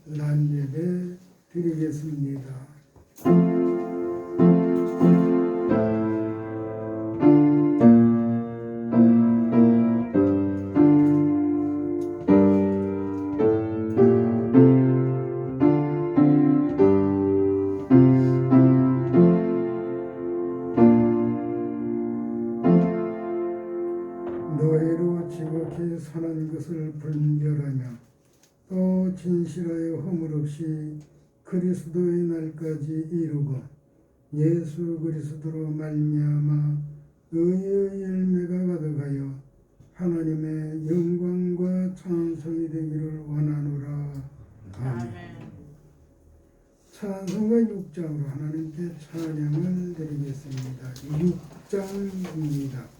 난예배 드리겠습니다. 너희로 지극히 선한 것을 분별하며 또 진실하여 허물 없이 그리스도의 날까지 이루고 예수 그리스도로 말미암아 의의 열매가 가득하여 하나님의 영광과 찬송이 되기를 원하노라. 아멘. 찬송가 6장으로 하나님께 찬양을 드리겠습니다. 6장입니다.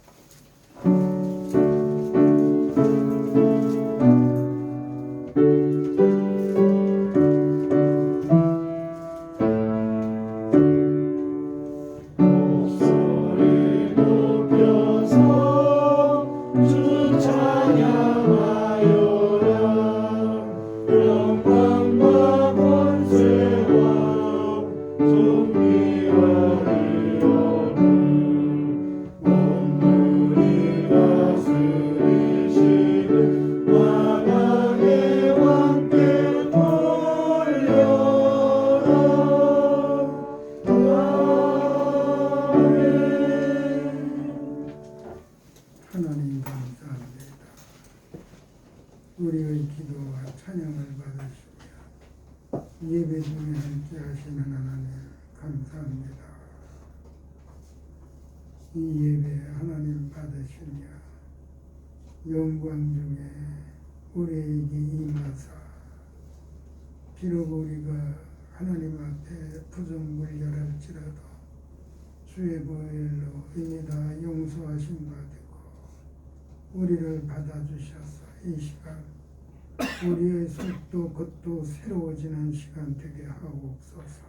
하나님 감사합니다. 우리의 기도와 찬양을 받으시며 예배 중에 함께 하시는 하나님 감사합니다. 이 예배 하나님 받으시며 영광 중에 우리에게 임하사 비록 우리가 하나님 앞에 부정불결할지라도 주의 보혈로 이미 다 용서하신 바 되고 우리를 받아주셔서 이 시간 우리의 속도 겉도 새로워지는 시간 되게 하옵소서.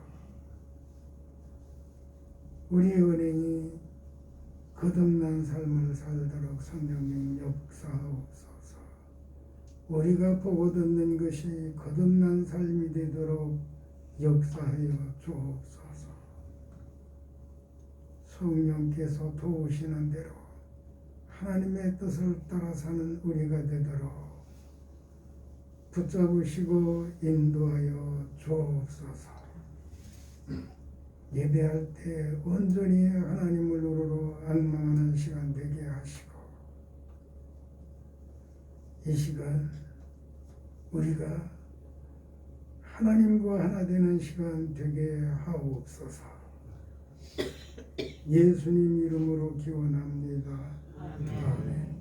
우리의 은행이 거듭난 삶을 살도록 성령님 역사하옵소서. 우리가 보고 듣는 것이 거듭난 삶이 되도록 역사하여 주옵소서. 성령께서 도우시는 대로 하나님의 뜻을 따라 사는 우리가 되도록 붙잡으시고 인도하여 주옵소서. 예배할 때 온전히 하나님을 우러러 안망하는 시간 되게 하시고 이 시간 우리가 하나님과 하나 되는 시간 되게 하옵소서. 예수님 이름으로 기원합니다. 아멘.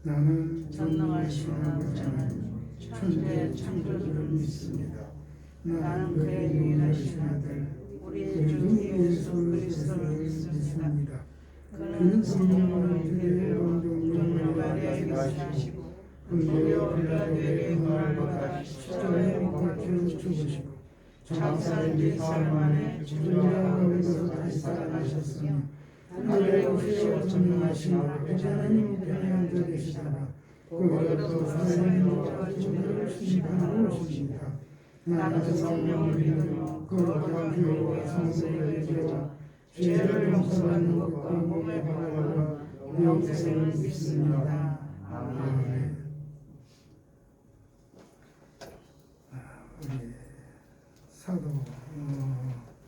나는 전능하신 아버지 하나님 천재 창조주를 믿습니다. 나는 그의 유일하신 아들 우리 주 예수 그리스도를 믿습니다. 그는 성령을 주의 원동력으로 하시고 본디오 빌라도의 응을 받아 십자가에 못 박혀 죽으시고 장사된 뒤 사흘 만에 죽은 자 가운데서 다시 살아나셨으며 하늘에 오시어 전능하신 아버지 하나님 우편에 앉아 계시다가 거기로부터 사람들과 죽음을 심판하러 오십니다. 나는 성령을 믿으며 거룩한 교회와 성도의 교회와 죄를 용서받는 것과 몸의 바람과 영생을 믿습니다. 아멘. 우리 사도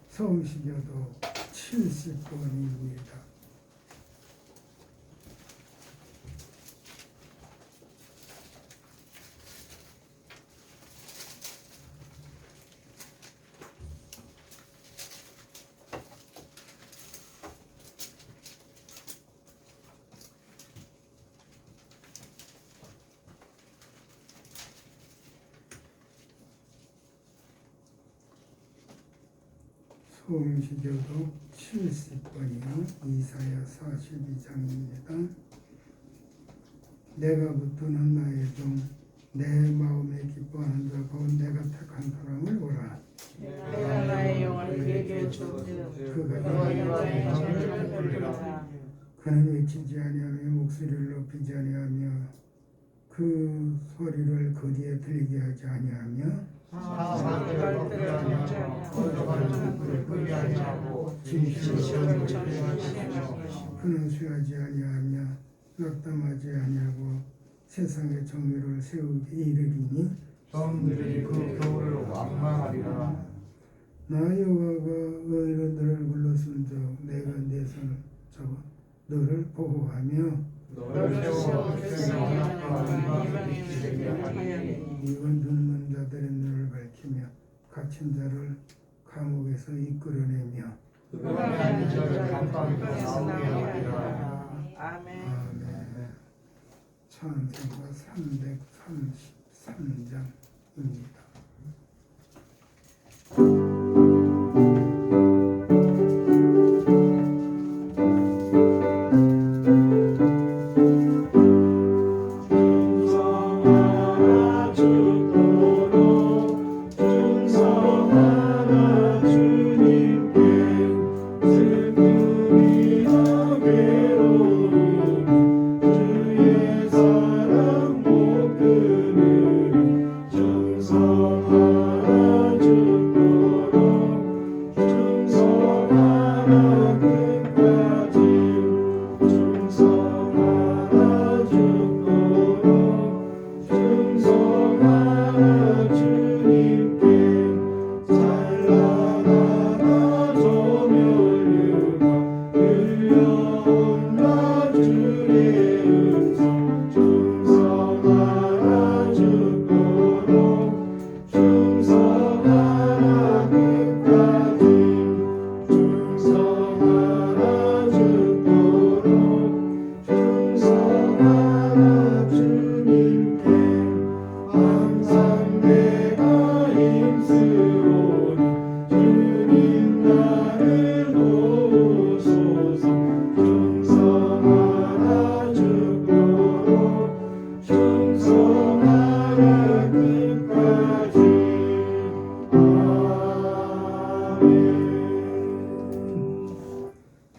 성시교도 70번입니다. 소음시교도 70번이요 이사야 42장입니다. 내가 붙드는 나의 종 내 마음에 기뻐하는 자 곧 내가 택한 사람을 보라. 내가 나의 영을 그에게 주었으며 그가 너와 여호와의 죄를 돌리라. 그는 외치지 아니하며 목소리를 높이지 아니하며 그 소리를 거리에 들리게 하지 아니하며 사상을 걷게 하며 걷어가는 불을 끄게 하고 진실을 전시하며 그는 수하지 아니하며 낙담하지 아니하고 세상의 정의를 세우기 이르리니 성들이 그 교를 왕망하리라. 나 여호와가 어린들을 불렀은즉 내가 내 손을 잡아 너를 보호하며 너를 세워 백성의 언약과 이방의 빛이 되게 하리니 이건 듣는 자들의 눈을 밝히며 갇힌 자를 감옥에서 이끌어내며 그가 한 자를 감방에서 나오게 하리라. 아멘. 아멘. 찬송가 333장입니다.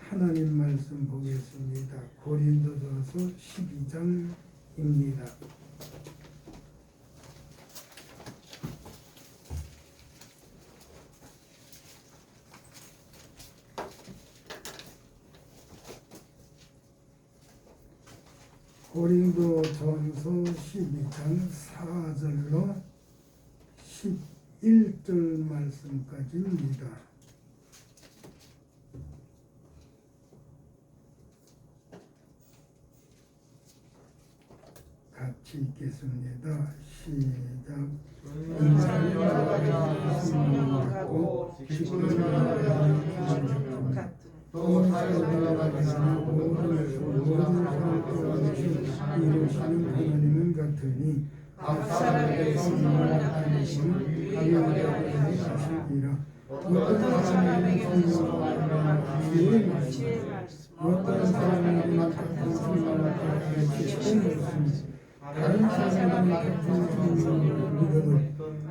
하나님 말씀 보겠습니다. 고린도전서 12장입니다. 고린도전서 12장 4절로 11절 말씀까지입니다. 같이 읽겠습니다. 시작. 인산이 여러가지 성령을 갖고 기쁨을 같은 또 사역을 가지나 모든 사람을 도와주시는 하나님은 같으니 각사람에게 성령을 나타내심을 하나님의 자식이라. 어떤 사람에게는 성령을 지혜의 말씀, 어떤 사람에게는 같은 성령을 받게 지혜의 말씀, 다른 사람에게는 같은 성령을 믿음을,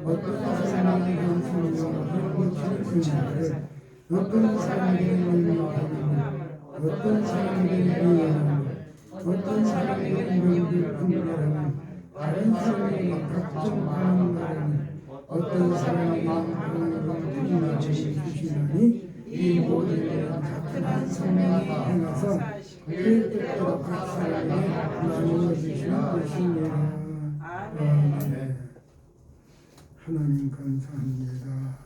어떤 사람에게는 성령을 고치는 은혜를, 어떤 사람에게는 능력함을, 어떤 사람에게는 의함을, 어떤 사람에게는 명들 분별함을, 다른 사람에게는 각종 반응함을, 어떤 사람에게는 하나님을 주시나니 이 모든 일은 같은 한 성령이 행하사 그의 뜻대로 각 사람에게 나누어 주시는 것이니라. 아멘. 하나님 감사합니다.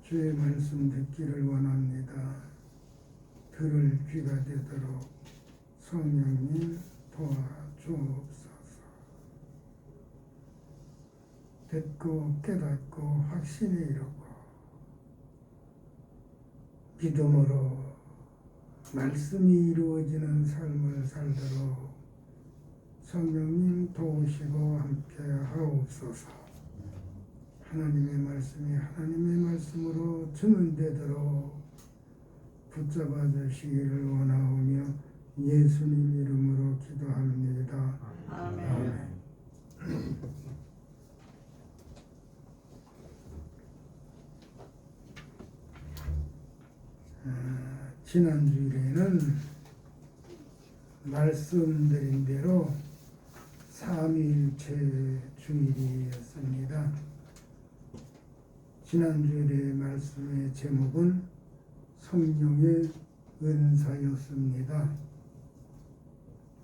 주의 말씀 듣기를 원합니다. 들을 귀가 되도록 성령님 도와주옵소서. 듣고 깨닫고 확신에 이르고 믿음으로 말씀이 이루어지는 삶을 살도록 성령님 도우시고 함께 하옵소서. 하나님의 말씀이 하나님의 말씀으로 증언되도록 붙잡아 주시기를 원하오며 예수님 이름으로 기도합니다. 아멘. 지난 주일에는 말씀드린 대로 삼위일체 주일이었습니다. 지난주일의 말씀의 제목은 성령의 은사였습니다.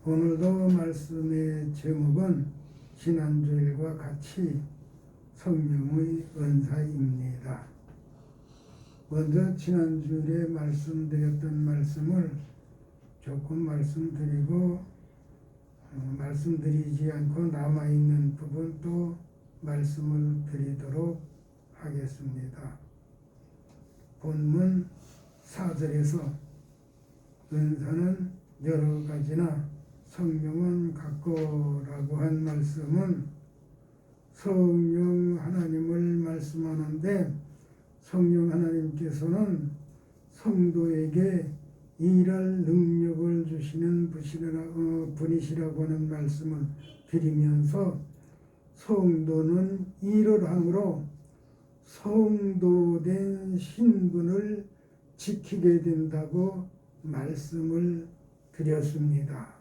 오늘도 말씀의 제목은 지난주일과 같이 성령의 은사입니다. 먼저 지난주일에 말씀드렸던 말씀을 조금 말씀드리고 말씀드리지 않고 남아있는 부분 또 말씀을 드리도록 하겠습니다. 본문 4절에서 은사는 여러 가지나 성령은 같고라고 한 말씀은 성령 하나님을 말씀하는데 성령 하나님께서는 성도에게 일할 능력을 주시는 분이시라고 하는 말씀을 드리면서 성도는 일을 함으로 성도된 신분을 지키게 된다고 말씀을 드렸습니다.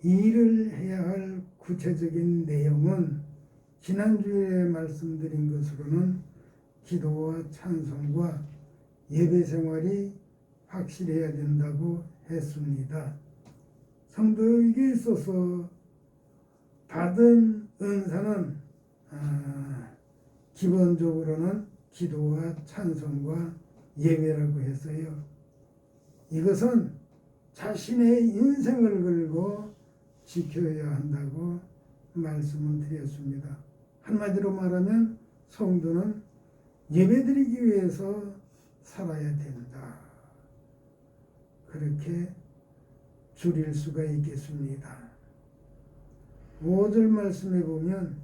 일을 해야 할 구체적인 내용은 지난주에 말씀드린 것으로는 기도와 찬송과 예배 생활이 확실해야 된다고 했습니다. 성도에게 있어서 받은 은사는 기본적으로는 기도와 찬송과 예배라고 했어요. 이것은 자신의 인생을 걸고 지켜야 한다고 말씀을 드렸습니다. 한마디로 말하면 성도는 예배드리기 위해서 살아야 된다. 그렇게 줄일 수가 있겠습니다. 5절 말씀에 보면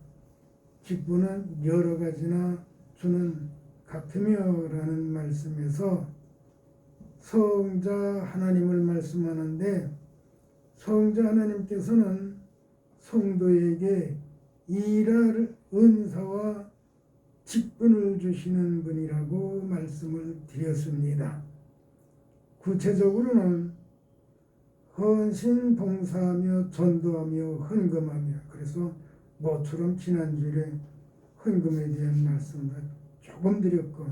직분은 여러 가지나 주는 같으며 라는 말씀에서 성자 하나님을 말씀하는데 성자 하나님께서는 성도에게 일할 은사와 직분을 주시는 분이라고 말씀을 드렸습니다. 구체적으로는 헌신, 봉사하며 전도하며 헌금하며, 그래서 모처럼 지난주에 헌금에 대한 말씀을 조금 드렸고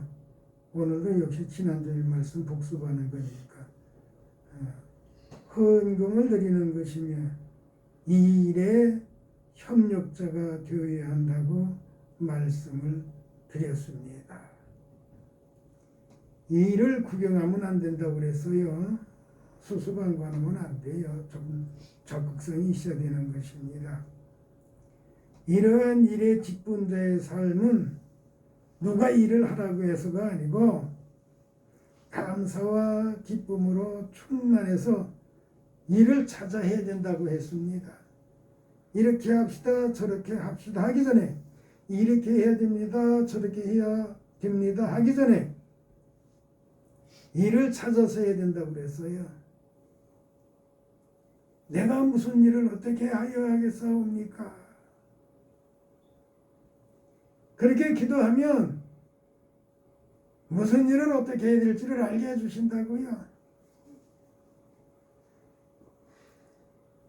오늘도 역시 지난주의 말씀 복습하는 거니까 헌금을 드리는 것이며 이 일에 협력자가 되어야 한다고 말씀을 드렸습니다. 이 일을 구경하면 안 된다고 그랬어요. 수수방관하면 안 돼요. 좀 적극성이 있어야 되는 것입니다. 이러한 일의 직분자의 삶은 누가 일을 하라고 해서가 아니고 감사와 기쁨으로 충만해서 일을 찾아 해야 된다고 했습니다. 이렇게 합시다, 저렇게 합시다 하기 전에 이렇게 해야 됩니다, 저렇게 해야 됩니다 하기 전에 일을 찾아서 해야 된다고 그랬어요. 내가 무슨 일을 어떻게 하여 하겠사옵니까? 그렇게 기도하면 무슨 일을 어떻게 해야 될지를 알게 해주신다고요.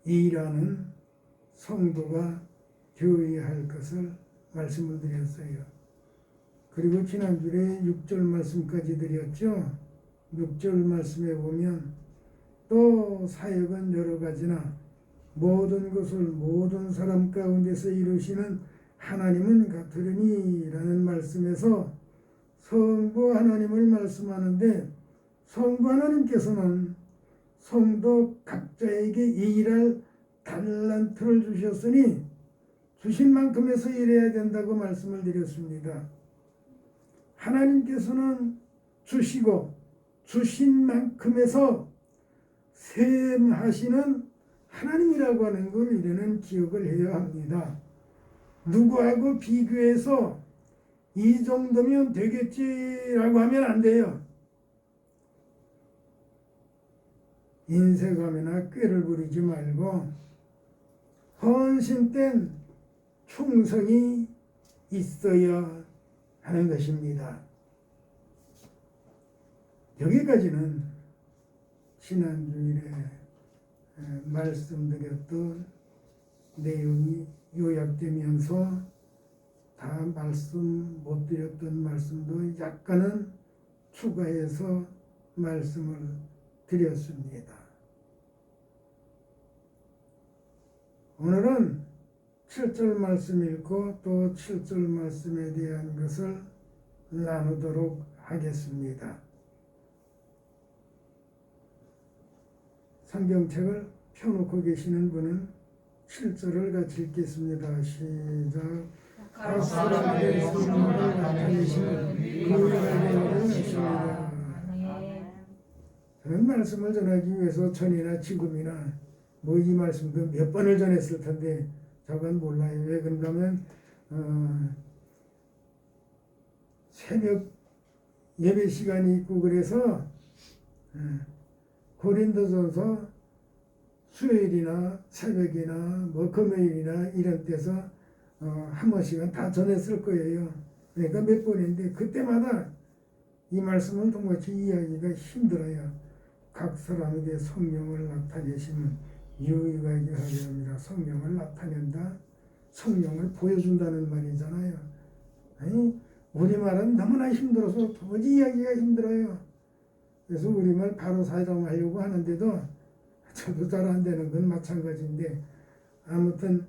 이 일하는 성도가 되어야 할 것을 말씀을 드렸어요. 그리고 지난주에 6절 말씀까지 드렸죠. 6절 말씀에 보면 또 사역은 여러 가지나 모든 것을 모든 사람 가운데서 이루시는 하나님은 같으리니 라는 말씀에서 성부 하나님을 말씀하는데 성부 하나님께서는 성도 각자에게 일할 달란트를 주셨으니 주신 만큼에서 일해야 된다고 말씀을 드렸습니다. 하나님께서는 주시고 주신 만큼에서 셈하시는 하나님이라고 하는 걸 우리는 기억을 해야 합니다. 누구하고 비교해서 이 정도면 되겠지라고 하면 안 돼요. 인색하거나 꾀를 부리지 말고 헌신된 충성이 있어야 하는 것입니다. 여기까지는 지난주일에 말씀드렸던 내용이 요약되면서 다 말씀 못 드렸던 말씀도 약간은 추가해서 말씀을 드렸습니다. 오늘은 7절 말씀 읽고 또 7절 말씀에 대한 것을 나누도록 하겠습니다. 성경책을 펴놓고 계시는 분은 7절을 같이 읽겠습니다. 시작. 각 사람에게 성령을 나타내시는 의인에게 하십니다. 그런 말씀을 전하기 위해서 전이나 지금이나 뭐 이 말씀도 몇 번을 전했을 텐데 저건 몰라요. 왜 그런가 하면 새벽 예배 시간이 있고 그래서 고린도전서 수요일이나 새벽이나 뭐 금요일이나 이런 때서 한 번씩은 다 전했을 거예요. 그러니까 몇 번인데 그때마다 이 말씀을 동같이 이해하기가 힘들어요. 각 사람에게 성령을 나타내시면 유의가 있게 하려 합니다. 성령을 나타낸다, 성령을 보여준다는 말이잖아요. 아니, 우리말은 너무나 힘들어서 도무지 이해하기가 힘들어요. 그래서 우리말 바로 사용하려고 하는데도 저도 잘 안 되는 건 마찬가지인데 아무튼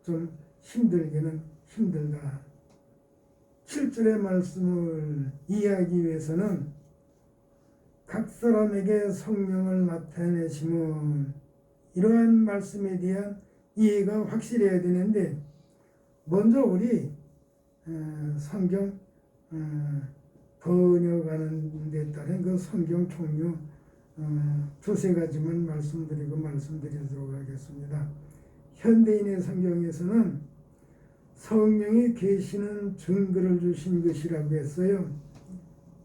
좀 힘들기는 힘들다. 7절의 말씀을 이해하기 위해서는 각 사람에게 성령을 나타내시면 이러한 말씀에 대한 이해가 확실해야 되는데 먼저 우리 성경 번역하는 데 따른 그 성경 종류 두세 가지만 말씀드리도록 하겠습니다. 현대인의 성경에서는 성령이 계시는 증거를 주신 것이라고 했어요.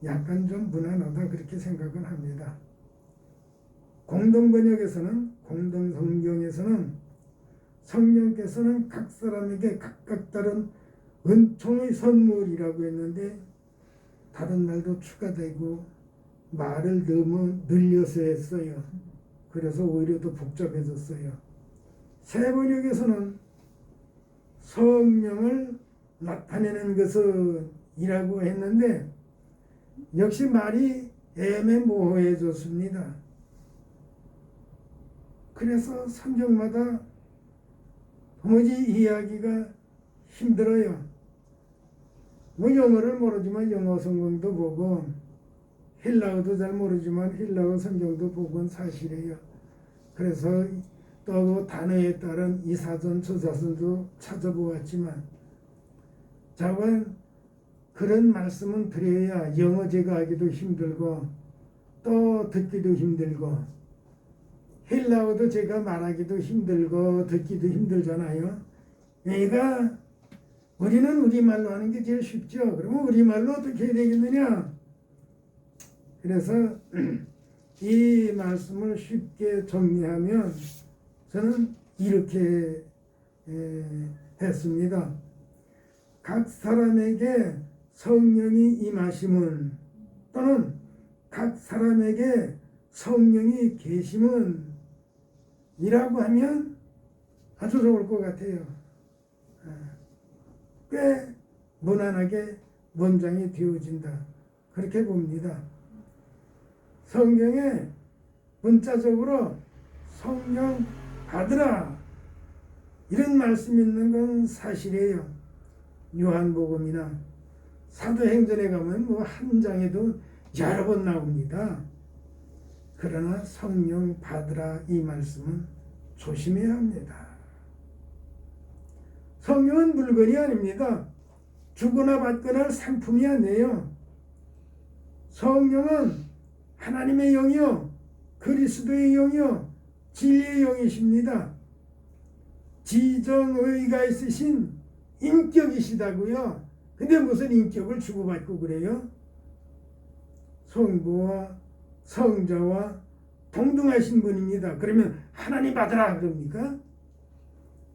약간 좀 무난하다 그렇게 생각을 합니다. 공동번역에서는 공동성경에서는 성령께서는 각 사람에게 각각 다른 은총의 선물이라고 했는데 다른 말도 추가되고 말을 너무 늘려서 했어요. 그래서 오히려 더 복잡해졌어요. 새번역에서는 성령을 나타내는 것은 이라고 했는데 역시 말이 애매모호해졌습니다. 그래서 성경마다 도무지 이해하기가 힘들어요. 뭐 영어를 모르지만 영어 성경도 보고 헬라어도 잘 모르지만 헬라어 성경도 보곤 사실이에요. 그래서 또 단어에 따른 이 사전 저 사전도 찾아보았지만 자관 그런 말씀은 드려야 영어 제가 하기도 힘들고 또 듣기도 힘들고 헬라어도 제가 말하기도 힘들고 듣기도 힘들잖아요. 그러니까 우리는 우리말로 하는 게 제일 쉽죠. 그러면 우리말로 어떻게 해야 되겠느냐? 그래서 이 말씀을 쉽게 정리하면 저는 이렇게 했습니다. 각 사람에게 성령이 임하심은 또는 각 사람에게 성령이 계심은 이라고 하면 아주 좋을 것 같아요. 꽤 무난하게 문장이 되어진다. 그렇게 봅니다. 성경에 문자적으로 성령 받으라 이런 말씀이 있는 건 사실이에요. 요한복음이나 사도행전에 가면 뭐 한 장에도 여러 번 나옵니다. 그러나 성령 받으라 이 말씀은 조심해야 합니다. 성령은 물건이 아닙니다. 주거나 받거나 할 상품이 아니에요. 성령은 하나님의 영이요 그리스도의 영이요 진리의 영이십니다. 지정의가 있으신 인격이시다고요. 근데 무슨 인격을 주고받고 그래요? 성부와 성자와 동등하신 분입니다. 그러면 하나님 받으라 그럽니까?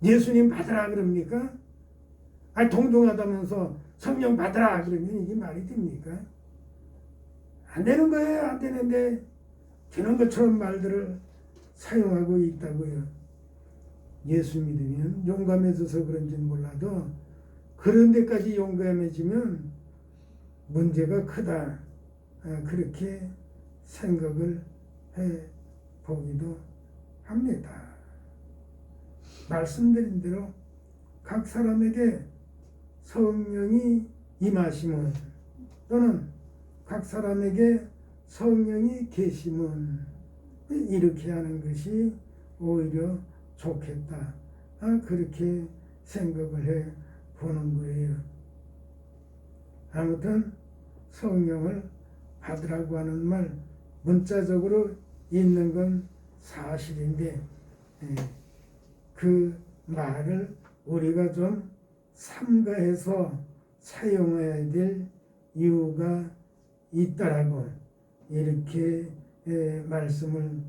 예수님 받으라 그럽니까? 아니 동등하다면서 성령 받으라 그러면 이게 말이 됩니까? 안 되는 거예요. 안 되는데 되는 것처럼 말들을 사용하고 있다고요. 예수 믿으면 용감해져서 그런지는 몰라도 그런 데까지 용감해지면 문제가 크다. 그렇게 생각을 해 보기도 합니다. 말씀드린 대로 각 사람에게 성령이 임하심은 또는 각 사람에게 성령이 계심은 이렇게 하는 것이 오히려 좋겠다. 그렇게 생각을 해 보는 거예요. 아무튼 성령을 받으라고 하는 말 문자적으로 있는 건 사실인데 그 말을 우리가 좀 삼가해서 사용해야 될 이유가 있다라고 이렇게 말씀을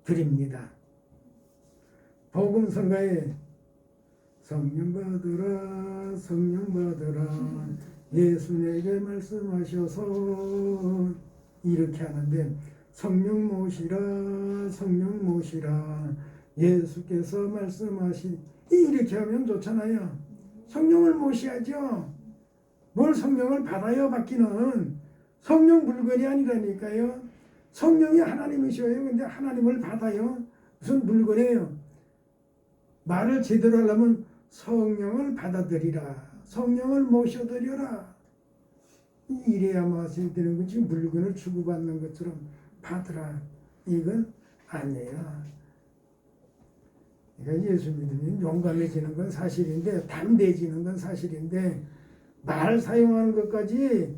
드립니다. 복음성가에 성령 받으라 성령 받으라 예수 내게 말씀하셔서 이렇게 하는데 성령 모시라 성령 모시라 예수께서 말씀하시 이렇게 하면 좋잖아요. 성령을 모셔야죠. 뭘 성령을 받아요? 받기는 성령 물건이 아니라니까요. 성령이 하나님이셔요. 근데 하나님을 받아요. 무슨 물건이에요? 말을 제대로 하려면 성령을 받아들이라. 성령을 모셔드려라. 이래야 마셔야 되는 거지 물건을 주고받는 것처럼 받으라. 이건 아니에요. 그러니까 예수 믿으면 용감해지는 건 사실인데 담대해지는 건 사실인데 말 사용하는 것까지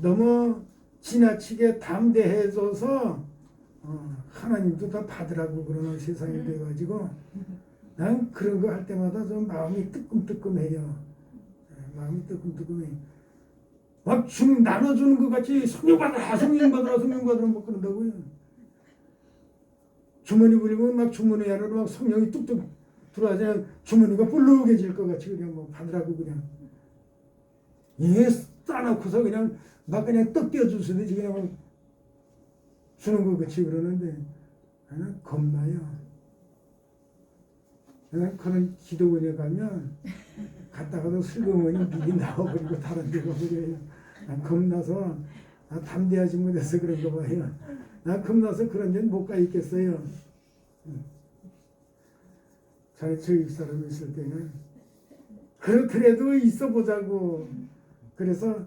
너무 지나치게 담대해져서 하나님도 다 받으라고 그러는 세상이 돼가지고 난 그런 거 할 때마다 좀 마음이 뜨끔뜨끔해요. 마음이 뜨끔뜨끔해. 막 나눠주는 것 같이 성령 받으라 성령 받으라 성령 받으라 막 그런다고요. 주머니 부리면 막 주머니 안으로 막 성령이 뚝뚝 들어와서 주머니가 볼록해질 것 같이 그냥 뭐 받으라고 그냥 싸놓고서 그냥 막 그냥 떡 떼어주시듯이 그냥 막 주는 것 같이 그러는데 나는 겁나요. 나는 그런 기도원에 가면 갔다가도 슬그머니 미리 나와버리고 다른 데 가버려요. 난 겁나서 담대하지 못해서 그런가 봐요. 난 겁나서 그런 데는 못 가 있겠어요. 전에 저희 사람 있을 때는 그래도 있어 보자고. 그래서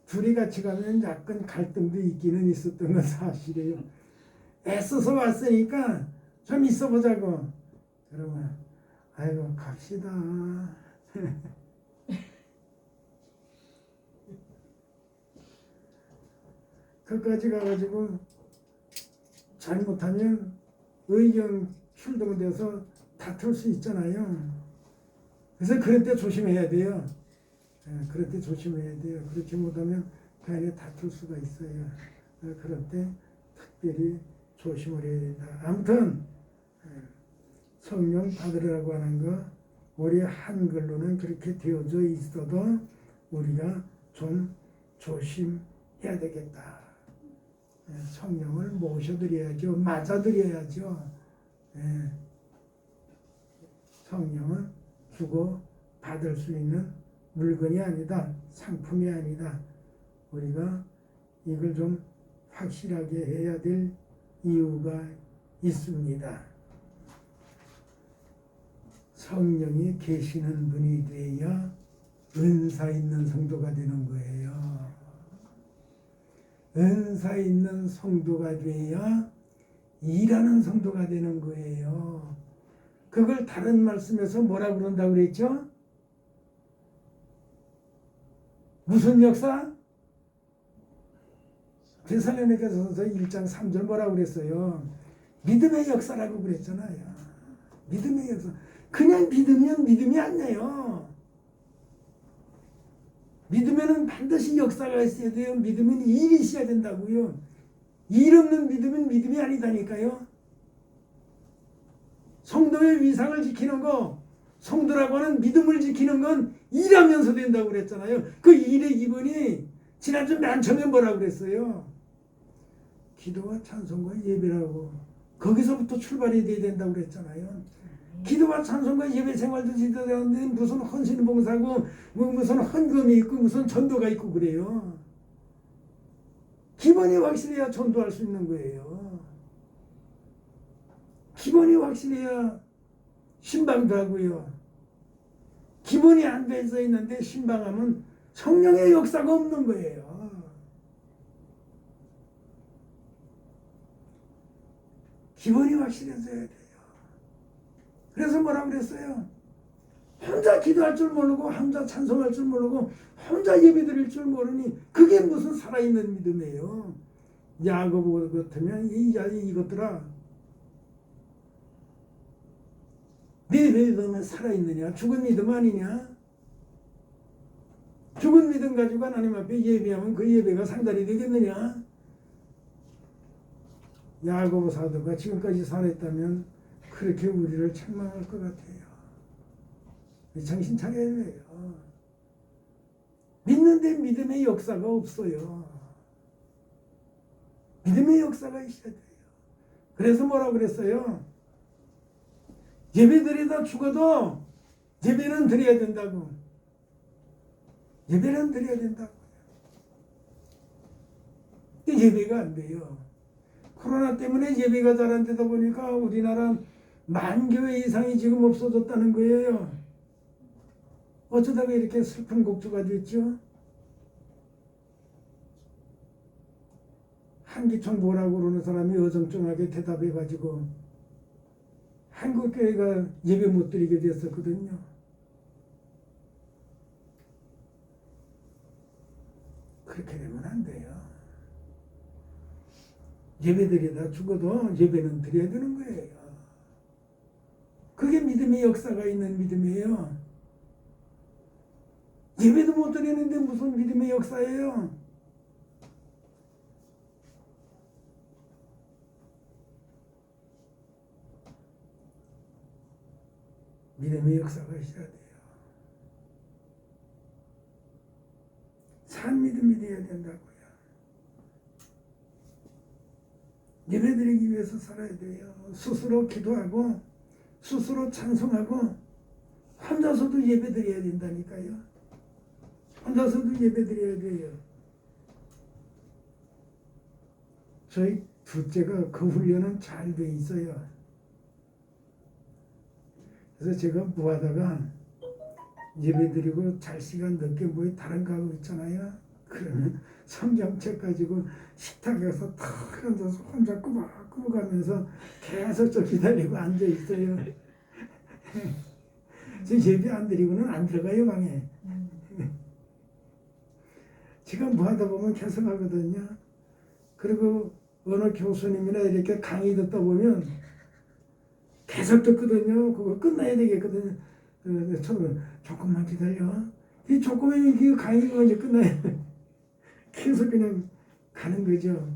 둘이 같이 가면 약간 갈등도 있기는 있었던 건 사실이에요. 애써서 왔으니까 좀 있어 보자고. 그러면 아이고 갑시다. 거기까지 가가지고 잘못하면 의견 출동돼서 다툴 수 있잖아요. 그래서 그럴 때 조심해야 돼요. 그럴 때 조심해야 돼요. 그렇지 못하면 그 안에 다툴 수가 있어요. 그럴 때 특별히 조심을 해야 된다. 아무튼 성령 받으라고 하는 거 우리 한글로는 그렇게 되어져 있어도 우리가 좀 조심해야 되겠다. 성령을 모셔드려야죠. 맞아드려야죠. 성령은 주고 받을 수 있는 물건이 아니다. 상품이 아니다. 우리가 이걸 좀 확실하게 해야 될 이유가 있습니다. 성령이 계시는 분이 되어야 은사 있는 성도가 되는 거예요. 은사 있는 성도가 되어야 일하는 성도가 되는 거예요. 그걸 다른 말씀에서 뭐라 그런다고 그랬죠? 무슨 역사? 데살로니가전서 1장 3절 뭐라고 그랬어요? 믿음의 역사라고 그랬잖아요. 믿음의 역사. 그냥 믿으면 믿음이 아니에요. 믿으면 반드시 역사가 있어야 돼요. 믿으면 일이 있어야 된다고요. 일 없는 믿음은 믿음이 아니다니까요. 성도의 위상을 지키는 거, 성도라고 하는 믿음을 지키는 건 일하면서 된다고 그랬잖아요. 그 일의 기본이 지난주 맨 처음에 뭐라고 그랬어요? 기도와 찬송과 예배라고. 거기서부터 출발이 돼야 된다고 그랬잖아요. 기도와 찬송과 예배 생활도 제대로 하는데 무슨 헌신봉사고 무슨 헌금이 있고 무슨 전도가 있고 그래요. 기본이 확실해야 전도할 수 있는 거예요. 기본이 확실해야 신방도 하고요. 기본이 안 돼서 있는데 신방하면 성령의 역사가 없는 거예요. 기본이 확실해져야 돼요. 그래서 뭐라고 그랬어요? 혼자 기도할 줄 모르고 혼자 찬송할 줄 모르고 혼자 예배드릴 줄 모르니 그게 무슨 살아있는 믿음이에요. 야고보 같으면 이것들아 네 믿음은 살아있느냐? 죽은 믿음 아니냐? 죽은 믿음 가지고 하나님 앞에 예배하면 그 예배가 상달이 되겠느냐? 야고보 사도가 지금까지 살았다면 그렇게 우리를 책망할 것 같아요. 정신 차려야 돼요. 믿는데 믿음의 역사가 없어요. 믿음의 역사가 있어야 돼요. 그래서 뭐라고 그랬어요? 예배드리다 죽어도 예배는 드려야 된다고. 예배는 드려야 된다고. 예배가 안 돼요. 코로나 때문에 예배가 잘 안 되다 보니까 우리나라 10,000교회 이상이 지금 없어졌다는 거예요. 어쩌다가 이렇게 슬픈 곡조가 됐죠? 한기총 뭐라고 그러는 사람이 어정쩡하게 대답해가지고 한국교회가 예배 못 드리게 됐었거든요. 그렇게 되면 안 돼요. 예배 드리다 죽어도 예배는 드려야 되는 거예요. 그게 믿음의 역사가 있는 믿음이에요. 예배도 못 드리는데 무슨 믿음의 역사예요? 믿음의 역사가 있어야 돼요. 산 믿음이 되어야 된다고요. 예배드리기 위해서 살아야 돼요. 스스로 기도하고 스스로 찬송하고 혼자서도 예배드려야 된다니까요. 혼자서도 예배드려야 돼요. 저희 둘째가 그 훈련은 잘 돼 있어요. 그래서 제가 뭐하다가 예배드리고 잘 시간 늦게 뭐 다른 거 하고 있잖아요. 그러면 성경책 가지고 식탁에서 탁 앉아서 혼자 꾸벅꾸벅 하면서 계속 저 기다리고 앉아 있어요. 저 예배 안 드리고는 안 들어가요, 방에. 지금 뭐 하다 보면 계속 하거든요. 그리고 어느 교수님이나 이렇게 강의 듣다 보면 계속 듣거든요. 그거 끝나야 되겠거든요. 처음에 조금만 기다려. 이 조금만 이게 강의가 이제 끝나야 돼. 계속 그냥 가는 거죠.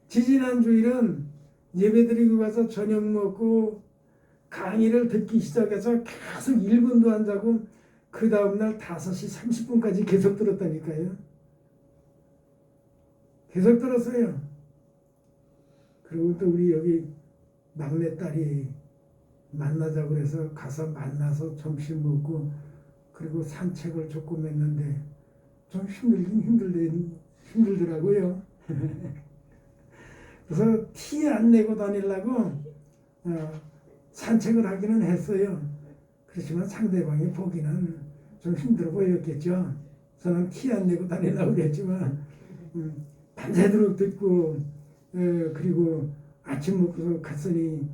지지난 주일은 예배드리고 가서 저녁 먹고 강의를 듣기 시작해서 계속 1분도 안 자고 그 다음날 5시 30분까지 계속 들었다니까요. 계속 들었어요. 그리고 또 우리 여기 막내딸이 만나자고 그래서 가서 만나서 점심 먹고 그리고 산책을 조금 했는데 좀 힘들더라고요. 그래서 티 안 내고 다니려고 산책을 하기는 했어요. 그렇지만 상대방이 보기는 좀 힘들어 보였겠죠. 저는 티 안 내고 다니려고 그랬지만 밤새도록 듣고 그리고 아침 먹고서 갔으니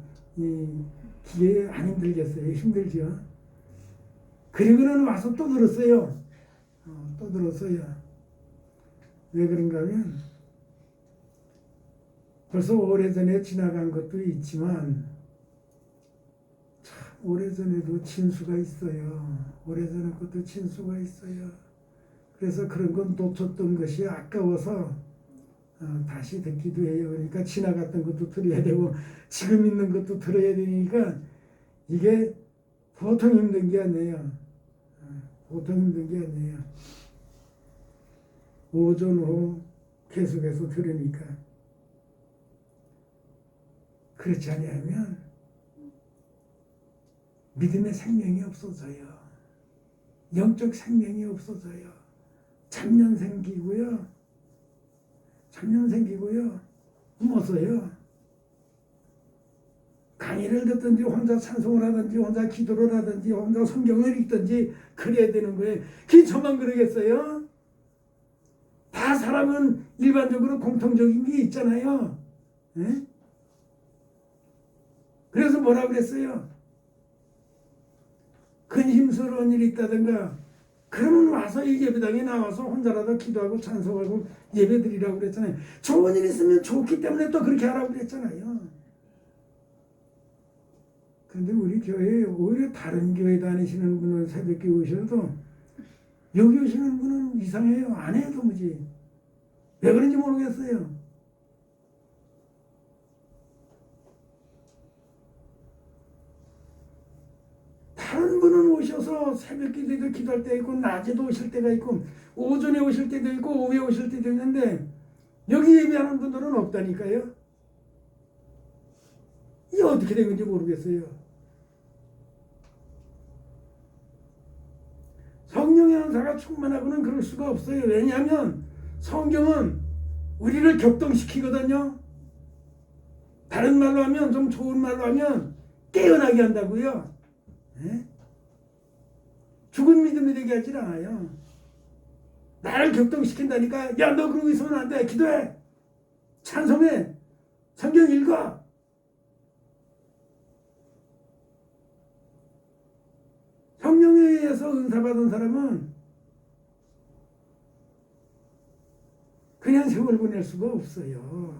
기계 안 힘들겠어요. 힘들죠. 그리고는 와서 또 들었어요. 또 들었어요. 왜 그런가 하면 벌써 오래전에 지나간 것도 있지만 참 오래전에도 진수가 있어요. 오래전에 것도 진수가 있어요. 그래서 그런 건 놓쳤던 것이 아까워서 다시 듣기도 해요. 그러니까 지나갔던 것도 들어야 되고 지금 있는 것도 들어야 되니까 이게 보통 힘든 게 아니에요. 보통 힘든 게 아니에요. 오전 오후 계속해서 들으니까. 그렇지 않으면 믿음의 생명이 없어져요. 영적 생명이 없어져요. 잡년 생기고요. 무서워요. 강의를 듣든지 혼자 찬송을 하든지 혼자 기도를 하든지 혼자 성경을 읽든지 그래야 되는 거예요. 그게 저만 그러겠어요? 다 사람은 일반적으로 공통적인 게 있잖아요. 예? 그래서 뭐라 그랬어요? 근심스러운 일이 있다든가 그러면 와서 이 예배당에 나와서 혼자라도 기도하고 찬송하고 예배드리라고 그랬잖아요. 좋은 일 있으면 좋기 때문에 또 그렇게 하라고 그랬잖아요. 그런데 우리 교회에 오히려 다른 교회 다니시는 분은 새벽에 오셔도 여기 오시는 분은 이상해요. 안 해요 도무지. 왜 그런지 모르겠어요. 다른 분은 오셔서 새벽 기도도 기도할 때 있고 낮에도 오실 때가 있고 오전에 오실 때도 있고 오후에 오실 때도 있는데 여기 예배하는 분들은 없다니까요. 이게 어떻게 된 건지 모르겠어요. 성령의 은사가 충만하고는 그럴 수가 없어요. 왜냐하면 성경은 우리를 격동시키거든요. 다른 말로 하면 좀 좋은 말로 하면 깨어나게 한다고요. 네? 죽은 믿음이 되게 하질 않아요. 나를 격동시킨다니까. 야, 너 그러고 있으면 안 돼. 기도해. 찬송해. 성경 읽어. 성령에 의해서 은사받은 사람은 그냥 세월 보낼 수가 없어요.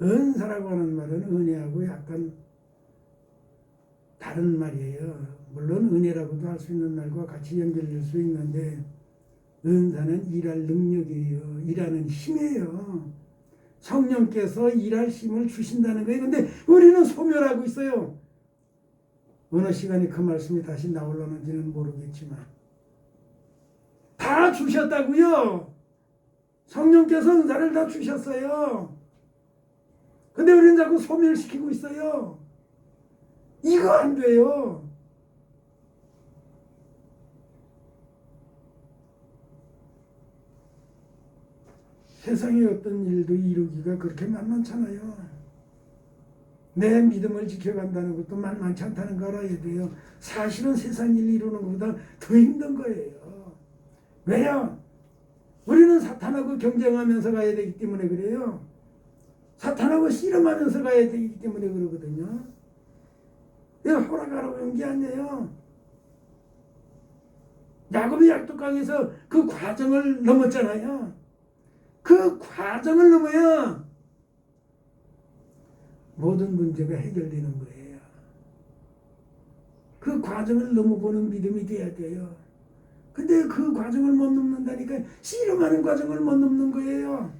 은사라고 하는 말은 은혜하고 약간 다른 말이에요. 물론 은혜라고도 할 수 있는 말과 같이 연결될 수 있는데 은사는 일할 능력이에요. 일하는 힘이에요. 성령께서 일할 힘을 주신다는 거예요. 근데 우리는 소멸하고 있어요. 어느 시간에 그 말씀이 다시 나올려는지는 모르겠지만 다 주셨다고요. 성령께서 은사를 다 주셨어요. 근데 우리는 자꾸 소멸시키고 있어요. 이거 안 돼요. 세상의 어떤 일도 이루기가 그렇게 만만찮아요. 내 믿음을 지켜간다는 것도 만만치 않다는 거 알아야 돼요. 사실은 세상 일 이루는 것보다 더 힘든 거예요. 왜요? 우리는 사탄하고 경쟁하면서 가야 되기 때문에 그래요. 사탄하고 씨름하면서 가야 되기 때문에 그러거든요. 내가 허락하라고 한 게 아니에요. 야곱이 약독강에서 그 과정을 넘었잖아요. 그 과정을 넘어야 모든 문제가 해결되는 거예요. 그 과정을 넘어보는 믿음이 돼야 돼요. 근데 그 과정을 못 넘는다니까 씨름하는 과정을 못 넘는 거예요.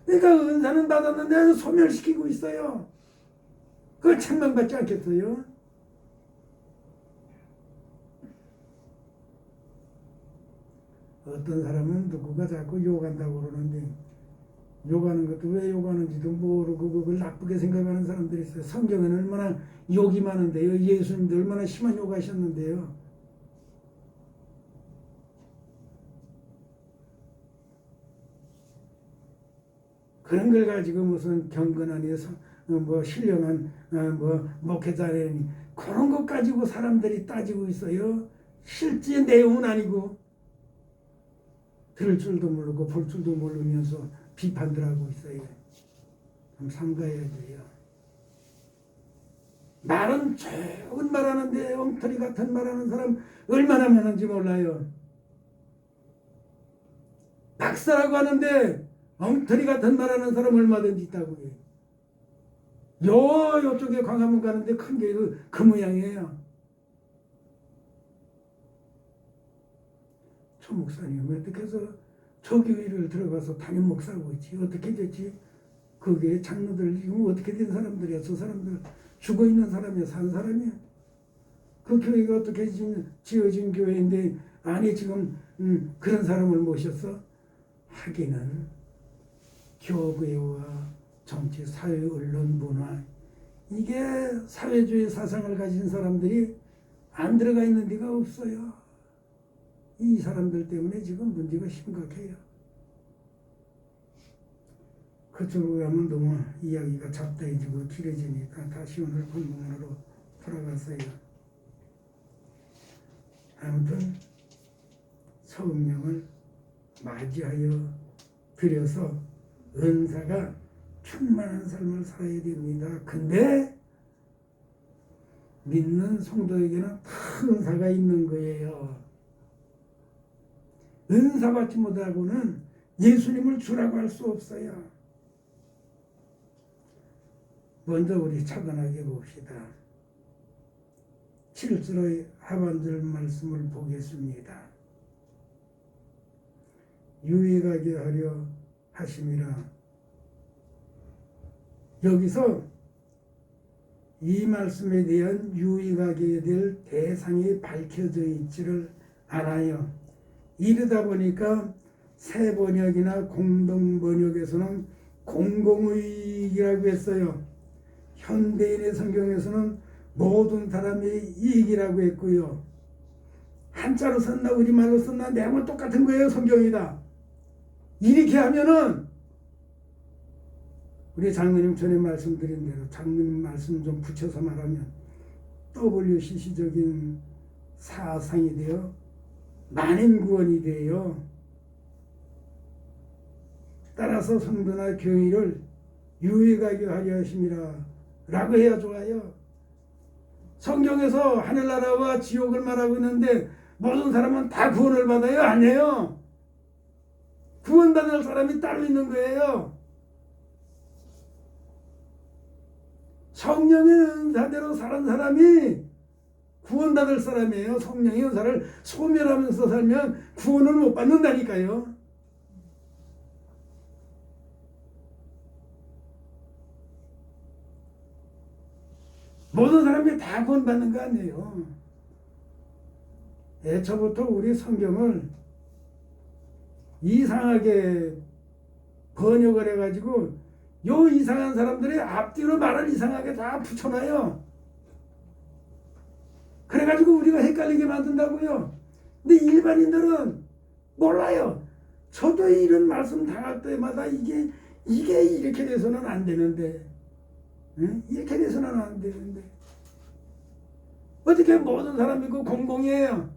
그러니까 은사는 받았는데 소멸시키고 있어요. 그걸 책망받지 않겠어요? 어떤 사람은 누구가 자꾸 욕한다고 그러는데 욕하는 것도 왜 욕하는지도 모르고 그걸 나쁘게 생각하는 사람들이 있어요. 성경에는 얼마나 욕이 많은데요. 예수님도 얼마나 심한 욕하셨는데요. 그런 걸 가지고 무슨 경건하니 뭐 신령한 뭐 목회자라니 그런 것 가지고 사람들이 따지고 있어요. 실제 내용은 아니고 들을 줄도 모르고 볼 줄도 모르면서 비판들 하고 있어요. 좀 삼가해야 돼요. 말은 좋은 말 하는데 엉터리 같은 말 하는 사람 얼마나 많은지 몰라요. 박사라고 하는데 엉터리 같은 말 하는 사람 얼마든지 있다고 해요. 요쪽에 광화문 가는데 큰 게 그 모양이에요. 저 목사님 어떻게 해서 저 교회를 들어가서 담임 목사고 있지? 어떻게 됐지? 그게 장로들 지금 어떻게 된 사람들이야? 저 사람들 죽어 있는 사람이야? 산 사람이야? 그 교회가 어떻게 지어진 교회인데 안에 지금 그런 사람을 모셨어? 하기는 교회와 정치, 사회, 언론, 문화, 이게 사회주의 사상을 가진 사람들이 안 들어가 있는 데가 없어요. 이 사람들 때문에 지금 문제가 심각해요. 그쪽으로 가면 너무 이야기가 잡다해지고 길어지니까 다시 오늘 본문으로 돌아갔어요. 아무튼 성령을 맞이하여 드려서 은사가 충만한 삶을 살아야 됩니다. 근데 믿는 성도에게는 다 은사가 있는 거예요. 은사 받지 못하고는 예수님을 주라고 할 수 없어요. 먼저 우리 차분하게 봅시다. 7절의 하반절 말씀을 보겠습니다. 유익하게 하려 하심이라. 여기서 이 말씀에 대한 유익하게 될 대상이 밝혀져 있지를 않아요. 이러다 보니까 새 번역이나 공동 번역에서는 공공의익이라고 했어요. 현대인의 성경에서는 모든 사람의 이익이라고 했고요. 한자로 썼나 우리말로 썼나 내용은 똑같은 거예요. 성경이다. 이렇게 하면은 우리 장로님 전에 말씀드린 대로 장로님 말씀 좀 붙여서 말하면 WCC적인 사상이 되어 만인구원이 되어 따라서 성도나 교회를 유익하게 하려 하심이라 라고 해야 좋아요. 성경에서 하늘나라와 지옥을 말하고 있는데 모든 사람은 다 구원을 받아요? 아니에요. 구원받을 사람이 따로 있는 거예요. 성령의 은사대로 사는 사람이 구원받을 사람이에요. 성령의 은사를 소멸하면서 살면 구원을 못 받는다니까요. 모든 사람이 다 구원받는 거 아니에요. 애초부터 우리 성경을 이상하게 번역을 해가지고 요 이상한 사람들이 앞뒤로 말을 이상하게 다 붙여놔요. 그래가지고 우리가 헷갈리게 만든다고요. 근데 일반인들은 몰라요. 저도 이런 말씀 당할 때마다 이게 이렇게 돼서는 안 되는데, 응? 이렇게 돼서는 안 되는데 어떻게 모든 사람이 그 공공이에요?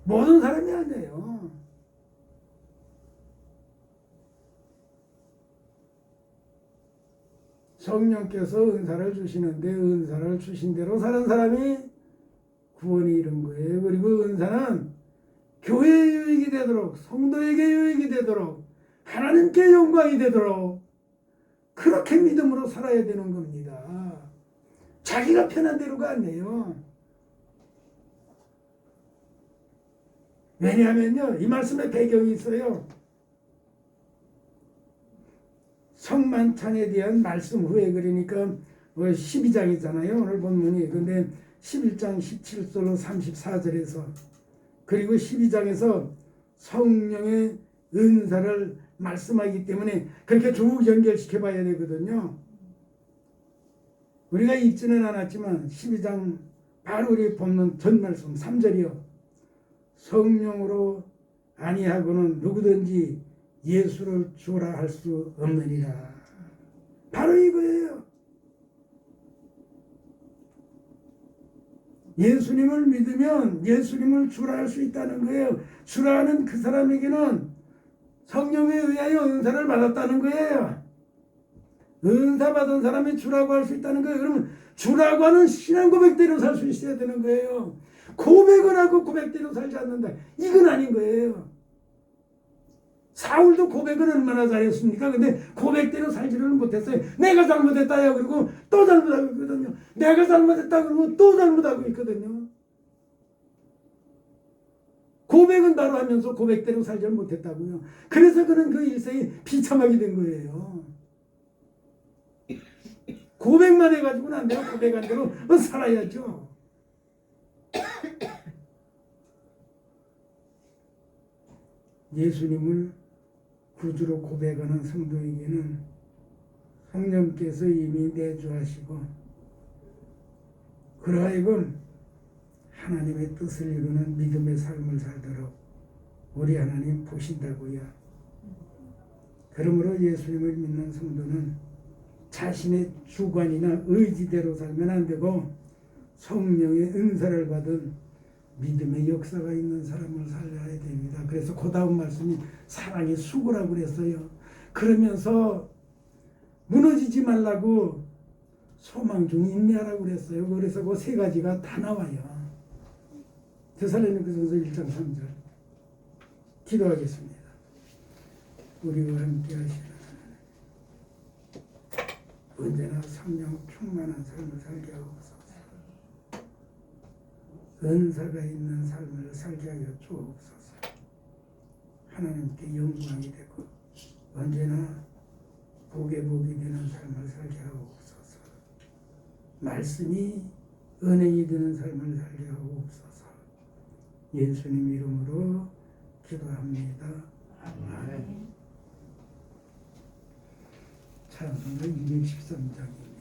모든 사람이 아니에요. 성령께서 은사를 주시는데 은사를 주신 대로 사는 사람이 구원이 이른 거예요. 그리고 은사는 교회의 유익이 되도록, 성도에게 유익이 되도록, 하나님께 영광이 되도록 그렇게 믿음으로 살아야 되는 겁니다. 자기가 편한 대로가 아니에요. 왜냐하면요, 이 말씀에 배경이 있어요. 성만찬에 대한 말씀 후에, 그러니까 12장이잖아요. 오늘 본문이. 근데 11장 17절로 34절에서 그리고 12장에서 성령의 은사를 말씀하기 때문에 그렇게 쭉 연결시켜 봐야 되거든요. 우리가 읽지는 않았지만 12장 바로 우리 본문 전 말씀 3절이요. 성령으로 아니하고는 누구든지 예수를 주라 할 수 없느니라. 바로 이거예요. 예수님을 믿으면 예수님을 주라 할 수 있다는 거예요. 주라 하는 그 사람에게는 성령에 의하여 은사를 받았다는 거예요. 은사 받은 사람이 주라고 할 수 있다는 거예요. 그러면 주라고 하는 신앙 고백대로 살 수 있어야 되는 거예요. 고백을 하고 고백대로 살지 않는다. 이건 아닌 거예요. 사울도 고백을 얼마나 잘했습니까? 근데 고백대로 살지는 못했어요. 내가 잘못했다요. 그리고 또 잘못하고 있거든요. 내가 잘못했다 그러고 또 잘못하고 있거든요. 고백은 바로 하면서 고백대로 살지 못했다고요. 그래서 그는 그 일생이 비참하게 된 거예요. 고백만 해가지고는 안 돼요. 고백한 대로 살아야죠. 예수님을 구주로 고백하는 성도에게는 성령께서 이미 내주하시고 그러하여금 하나님의 뜻을 이루는 믿음의 삶을 살도록 우리 하나님 보신다고요. 그러므로 예수님을 믿는 성도는 자신의 주관이나 의지대로 살면 안 되고 성령의 은사를 받은 믿음의 역사가 있는 사람을 살려야 됩니다. 그래서 그 다음 말씀이 사랑의 수고라고 그랬어요. 그러면서 무너지지 말라고 소망 중 인내하라고 그랬어요. 그래서 그 세 가지가 다 나와요. 데살로니가전서 1장 3절 기도하겠습니다. 우리와 함께 하시는 언제나 성령 충만한 삶을 살게 하옵소서. 은사가 있는 삶을 살게 하여 주옵소서. 하나님께 영광이 되고 언제나 복에 복이 되는 삶을 살게 하옵소서. 말씀이 은행이 되는 삶을 살게 하옵소서. 예수님 이름으로 기도합니다. 아멘. 찬송가 213장입니다.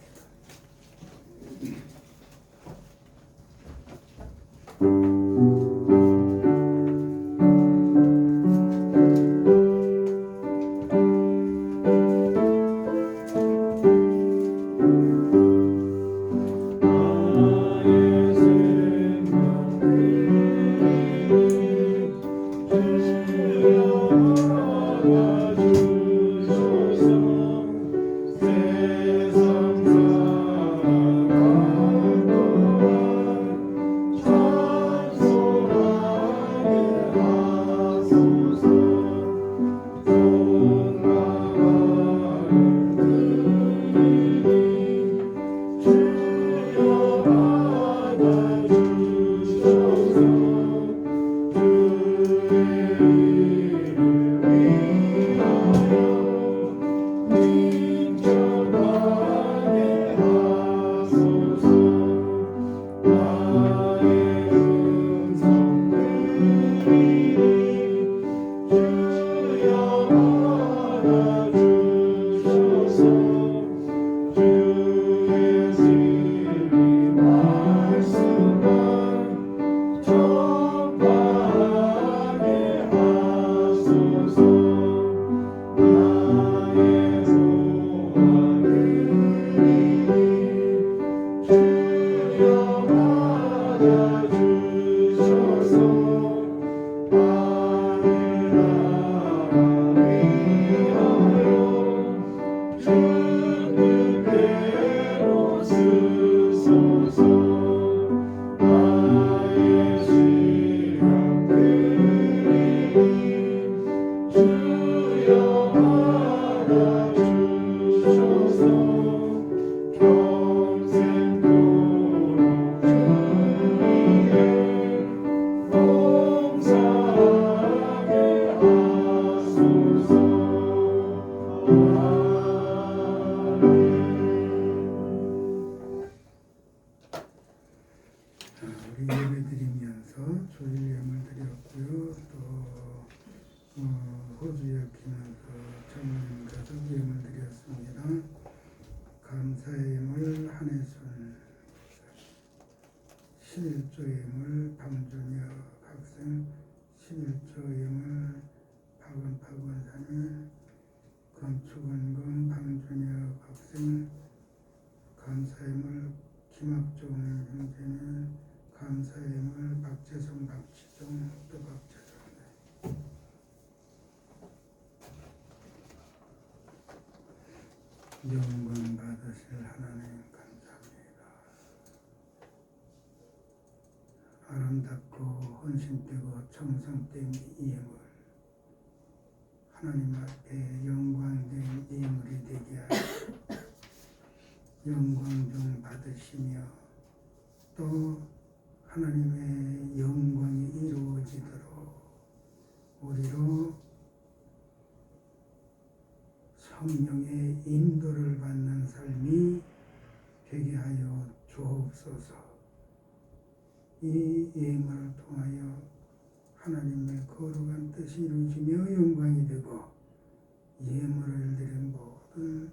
영광 받으실 하나님 감사합니다. 아름답고 헌신되고 정성된 이 예물 하나님 앞에 영광된 예물이 되게 하여 영광 좀 받으시며 또 하나님의 영광이 이루어지도록 우리로 성령의 인도를 받는 삶이 되게 하여 주옵소서. 이 예물을 통하여 하나님의 거룩한 뜻이 이루어지며 영광이 되고 예물을 드린 모든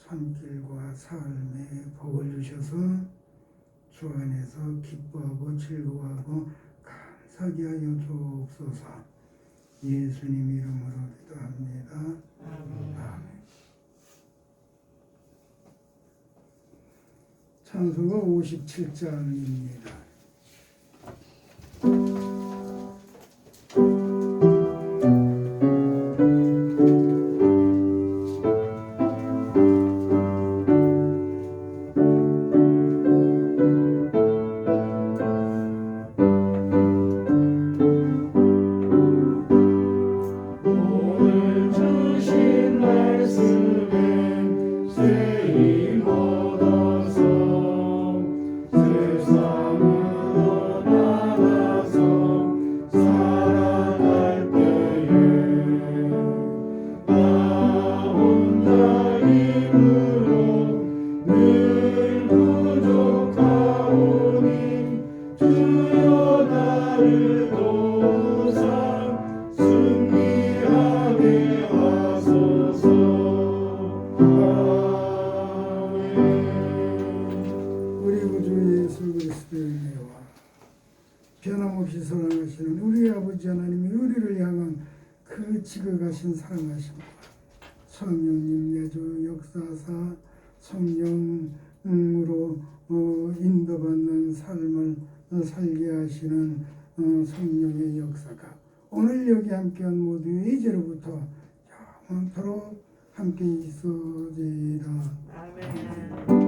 손길과 삶에 복을 주셔서 주 안에서 기뻐하고 즐거워하고 감사하게 하여 주옵소서. 예수님 이름으로 기도합니다. 아멘. 찬송가 57장입니다. 오늘 주신 말씀에 쓰임 얻어서 세상으로 나가서 살아갈 때에 나 혼자 힘으로 늘 부족하오니 주여 나를 도우사 승리하게 하소서. 아멘. 우리 구주 예수 그리스도의 은혜와 변함없이 사랑하시는 우리 아버지 하나님이 우리를 향한 그 지극하신 사랑하심과 성령님 내주 역사사 성령으로 인도받는 삶을 살게 하시는 성령의 역사가 오늘 여기 함께한 모두의 이제로부터 영원토록 함께 있어지이다. 아멘.